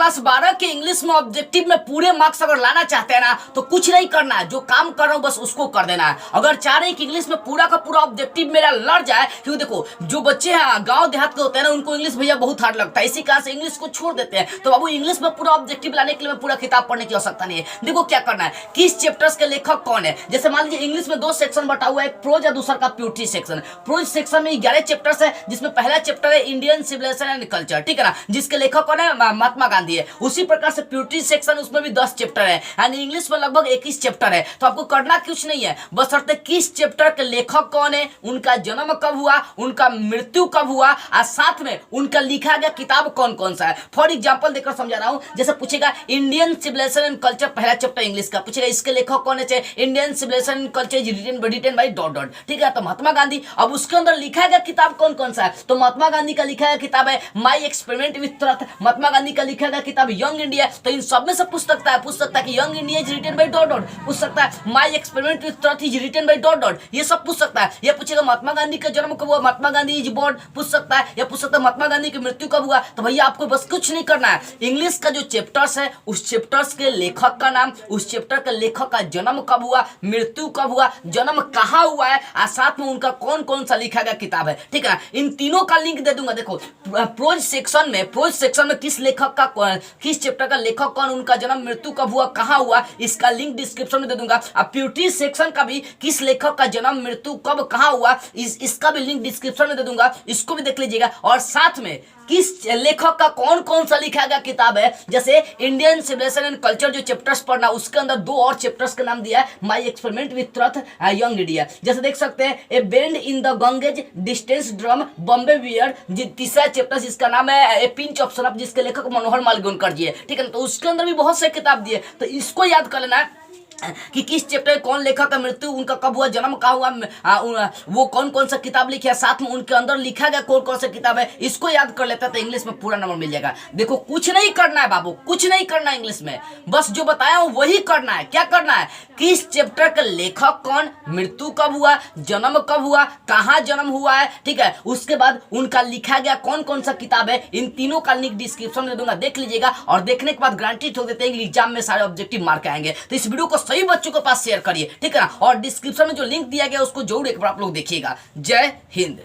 Class 12 के English में objective में पूरे मार्क्स अगर लाना चाहते हैं ना तो कुछ नहीं करना है, जो काम कर रहा हूं बस उसको कर देना है। अगर चाह रहे हैं कि इंग्लिश में पूरा का पूरा ऑब्जेक्टिव मेरा लड़ जाए, क्योंकि देखो जो बच्चे हैं गांव देहात के होते हैं ना उनको इंग्लिश भैया बहुत हार्ड लगता है, इसी कारण से इंग्लिश को छोड़ देते हैं। तो बाबू इंग्लिश में पूरा ऑब्जेक्टिव लाने के लिए पूरा किताब पढ़ने की आवश्यकता नहीं है। देखो क्या करना है, किस चैप्टर्स के लेखक कौन है। जैसे मान लीजिए इंग्लिश में 2 सेक्शन बटा हुआ है, एक प्रोज और दूसरा का प्योरिटी सेक्शन। प्रोज सेक्शन में 11 चैप्टर्स है, जिसमें पहला चैप्टर है इंडियन सिविलाइजेशन एंड कल्चर, ठीक है ना, जिसके लेखक कौन है, महात्मा गांधी है। उसी प्रकार से प्योरिटी सेक्शन उसमें भी 10 चैप्टर है, यानी इंग्लिश में लगभग 21 चैप्टर है। तो आपको करना कुछ नहीं है, बशर्ते किस चैप्टर के लेखक कौन है, उनका जन्म कब हुआ, उनका मृत्यु कब हुआ, और साथ में उनका लिखा गया किताब कौन कौन सा है। फॉर एग्जांपल देकर समझा रहा हूं, जैसे पूछेगा इंडियन सिविलाइजेशन एंड कल्चर पहला चैप्टर इंग्लिश का, पूछेगा इसके लेखक कौन है, Indian civilisation and culture is written by dot dot, ठीक है, तो महात्मा गांधी। अब उसके अंदर लिखा गया किताब कौन कौन सा है, तो महात्मा गांधी का लिखा गया किताब है my experiment with truth, Mahatma Gandhi का लिखा गया किताब यंग इंडिया। तो इन सब में से पूछ सकता है कि Young India is written by dot dot, पूछ सकता है my experiment with truth is written by dot dot, ये सब पूछ सकता है। ये पूछेगा महात्मा गांधी का जन्म कब हुआ, महात्मा गांधी इज बोर्न, पूछ सकता है। या पूछ सकता है महात्मा गांधी की मृत्यु कब हुआ। तो भैया आपको बस कुछ नहीं करना है, इंग्लिश का जो चैप्टर्स है उस चैप्टर्स के लेखक का नाम, उस चैप्टर के लेखक का जन्म कब हुआ, मृत्यु कब हुआ, जन्म कहाँ हुआ है, और साथ में उनका कौन कौन सा लिखा गया किताब है, ठीक है ना। इन तीनों का लिंक दे दूंगा। देखो प्रोज सेक्शन में किस लेखक का किस चैप्टर का लेखक कौन, उनका जन्म मृत्यु कब हुआ, कहाँ हुआ, इसका लिंक डिस्क्रिप्शन में दे दूंगा। अब प्योरिटी सेक्शन का भी किस लेखक का जन्म मृत्यु कब कहाँ हुआ, इसका भी लिंक डिस्क्रिप्शन में दे दूंगा, इसको भी देख लीजिएगा। और साथ में किस लेखक का कौन कौन सा लिखा गया किताब है, जैसे इंडियन सिविलाइजेशन एंड कल्चर जो चैप्टर्स पढ़ना, उसके अंदर 2 और चैप्टर्स का नाम दिया है my experiment with truth young India. जैसे देख सकते हैं a bend in the Ganges distance drum Bombay wear, तीसरा चैप्टर जिसका नाम है ए पिंच ऑफ सनफ, जिसके लेखक मनोहर मालगुनकर जी है, ठीक है। तो उसके अंदर भी बहुत से किताब दिए, तो इसको याद कर लेना है कि किस चैप्टर कौन लेखक का मृत्यु, उनका कब हुआ, जन्म कहाँ हुआ, वो कौन कौन सा किताब लिखा है, साथ में उनके अंदर लिखा गया कौन कौन सा किताब है, इसको याद कर लेता है तो इंग्लिश में पूरा नंबर मिल जाएगा। देखो कुछ नहीं करना है बाबू, कुछ नहीं करना है इंग्लिश में, बस जो बताया हूं वही करना है। क्या करना है, किस चैप्टर का लेखक कौन, मृत्यु कब हुआ, जन्म कब हुआ, कहाँ जन्म हुआ है, ठीक है, उसके बाद उनका लिखा गया कौन कौन सा किताब है। इन तीनों का लिंक डिस्क्रिप्शन में दूंगा, देख लीजिएगा। और देखने के बाद गारंटी ठोक देते हैं कि एग्जाम में सारे ऑब्जेक्टिव मार्क आएंगे। तो इस वीडियो को सही बच्चों के पास शेयर करिए, ठीक है ना। और डिस्क्रिप्शन में जो लिंक दिया गया उसको जरूर एक बार आप लोग देखिएगा। जय हिंद।